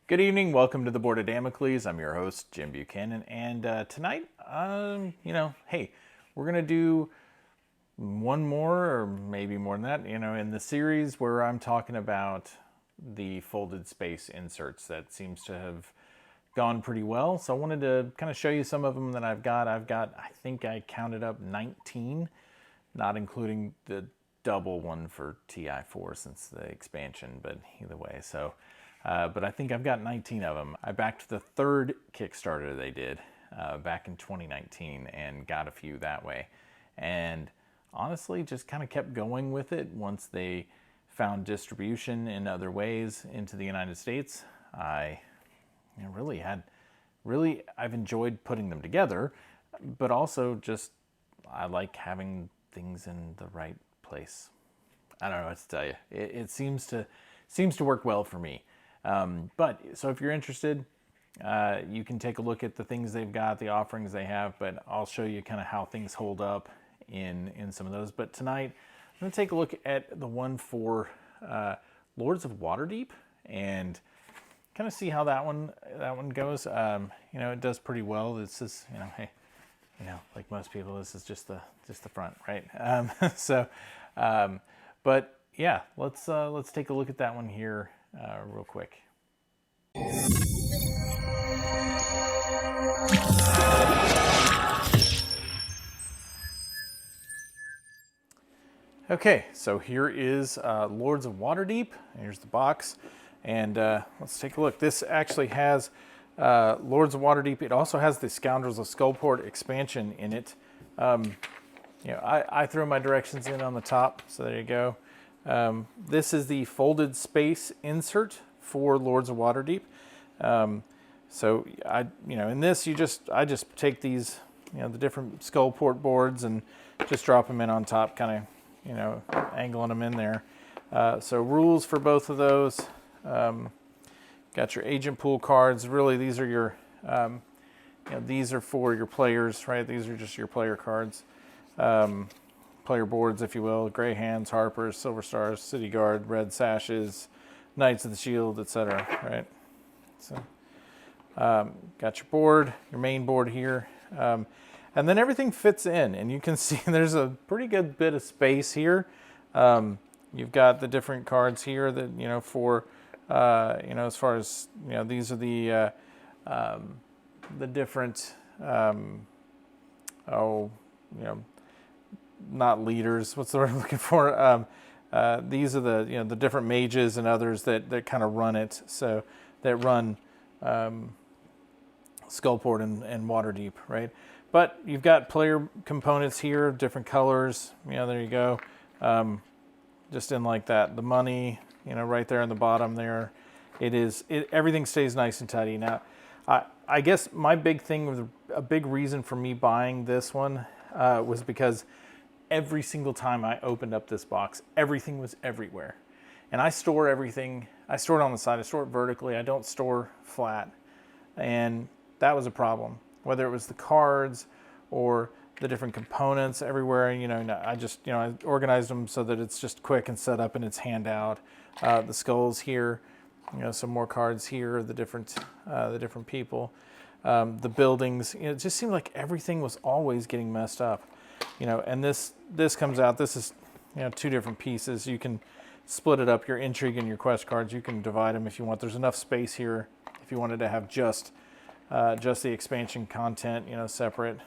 Good evening. Welcome to the Board of Damocles. I'm your host, Jim Buchanan, and tonight, hey, we're gonna do one more, or maybe more than that, in the series where I'm talking about the folded space inserts. That seems to have gone pretty well. So I wanted to kind of show you some of them that I've got. I think I counted up 19, not including the double one for TI4 since the expansion, but either way, but I think I've got 19 of them. I backed the third Kickstarter they did back in 2019 and got a few that way. And honestly, just kind of kept going with it once they found distribution in other ways into the United States. I've enjoyed putting them together, but also just I like having things in the right place. I don't know what to tell you. It seems to work well for me. So if you're interested, you can take a look at the things they've got, the offerings they have, but I'll show you kind of how things hold up in some of those. But tonight, I'm going to take a look at the one for Lords of Waterdeep and kind of see how that one goes. It does pretty well. This is, hey, like most people, this is just the front, right? But yeah, let's take a look at that one here real quick. Okay, so here is Lords of Waterdeep. Here's the box, and let's take a look. This actually has Lords of Waterdeep. It also has the Scoundrels of Skullport expansion in it. I throw my directions in on the top, so there you go. This is the folded space insert for Lords of Waterdeep. So in this, I just take these, the different Skullport boards and just drop them in on top, kind of, angling them in there. So rules for both of those. Got your agent pool cards. Really, these are your, these are for your players, right? These are just your player cards. Player boards, if you will, Gray Hands, Harpers, Silver Stars, City Guard, Red Sashes, Knights of the Shield, etc. Right? So, got your board, your main board here, and then everything fits in, and you can see there's a pretty good bit of space here. You've got the different cards here that for as far as these are the different not leaders. What's the word I'm looking for? These are the different mages and others that kind of run it. So that run Skullport and Waterdeep, right? But you've got player components here of different colors. There you go. Just in like that. The money, right there in the bottom there. Everything stays nice and tidy. Now, I guess my big thing, a big reason for me buying this one was because every single time I opened up this box, everything was everywhere. And I store everything. I store it on the side. I store it vertically. I don't store flat. And that was a problem. Whether it was the cards or the different components everywhere, I organized them so that it's just quick and set up and it's hand out. The skulls here, some more cards here, the different people. The buildings, it just seemed like everything was always getting messed up. And this comes out. This is, two different pieces. You can split it up. Your intrigue and your quest cards, you can divide them if you want. There's enough space here if you wanted to have just the expansion content, separate,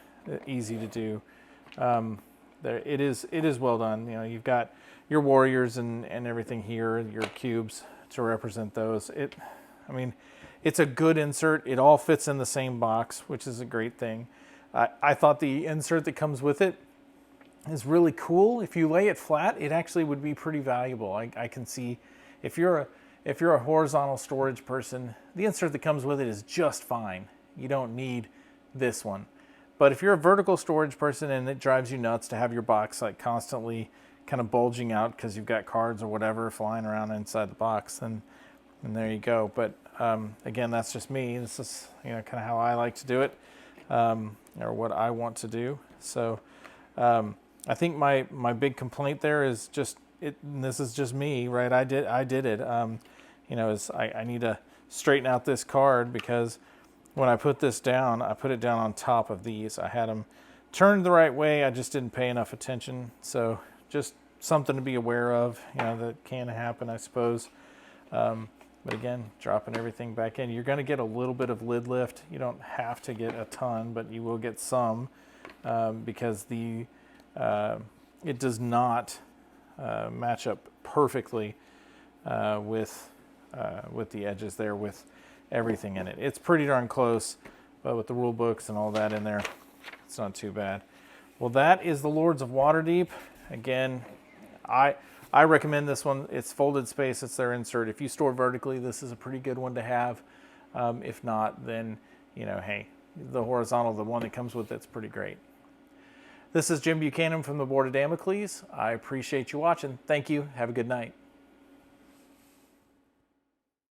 easy to do. It is well done. You've got your warriors and everything here, your cubes to represent those. It's a good insert. It all fits in the same box, which is a great thing. I thought the insert that comes with it is really cool. If you lay it flat, it actually would be pretty valuable. I can see if you're a horizontal storage person, the insert that comes with it is just fine. You don't need this one. But if you're a vertical storage person and it drives you nuts to have your box like constantly kind of bulging out because you've got cards or whatever flying around inside the box, then there you go. But again, that's just me. This is kind of how I like to do it. Or what I want to do. So I think my big complaint there is just it. And this is just me, right? I did it. Is I need to straighten out this card, because when I put this down, I put it down on top of these. I had them turned the right way. I just didn't pay enough attention. So just something to be aware of, that can happen, I suppose. But again, dropping everything back in. You're going to get a little bit of lid lift. You don't have to get a ton, but you will get some, because it does not match up perfectly with the edges there with everything in it. It's pretty darn close, but with the rule books and all that in there, it's not too bad. Well, that is the Lords of Waterdeep. Again, I recommend this one. It's folded space. It's their insert. If you store vertically, this is a pretty good one to have. If not, then, hey, the horizontal, the one that comes with it's pretty great. This is Jim Buchanan from the Board of Damocles. I appreciate you watching. Thank you. Have a good night.